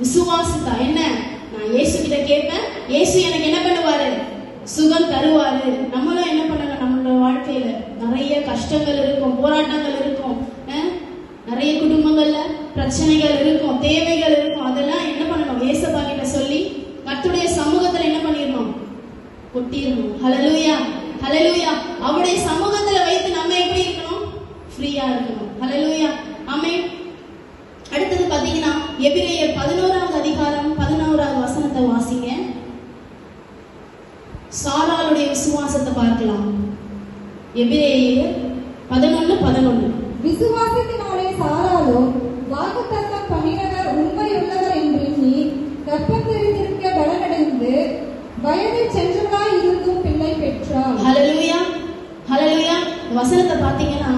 விசுவாசித்தா என்ன, நான் இயேசு கிட்ட கேட்பேன், இயேசு எனக்கு என்ன பண்ணுவாரு, சுகம் தருவாரு. நம்மளும் என்ன பண்ணணும், நம்மளோட வாழ்க்கையில நிறைய கஷ்டங்கள் இருக்கும், போராட்டங்கள் இருக்கும், நிறைய குடும்பங்கள்ல பிரச்சனைகள் இருக்கும், தேவைகள் இருக்கும். அதெல்லாம் என்ன பண்ணணும், ஏசப்பா கிட்ட சொல்லி கர்த்தருடைய சமூகத்துல என்ன பண்ணிடணும், கொட்டிடணும். ஹல்லேலூயா, ஹல்லேலூயா. அவருடைய சமூகத்துல வைத்து நம்ம எப்படி இருக்கணும், ஃப்ரீயா இருக்கணும். ஹல்லேலூயா, ஆமென். அடுத்தது பாத்தீங்கன்னா எபிரேயர் 11வது அதிகாரம் 11வது வசனத்தை வாசிங்க. சாராளுடைய விசுவாசத்தை பார்க்கலாம். எபிரேயர் 11:11. விசுவாசத்தினாலே சாராளோ வாக்குத்தத்தம் பண்ணினவர் உண்மையுள்ளவர் என்று எண்ணி கர்ப்பம் தெரிந்திருக்க பலனடைந்து வயதில் சென்றவளாய் இருந்தும் பிள்ளை பெற்றாள். ஹல்லேலூயா, ஹல்லேலூயா. வசனத்தை பாத்தீங்கன்னா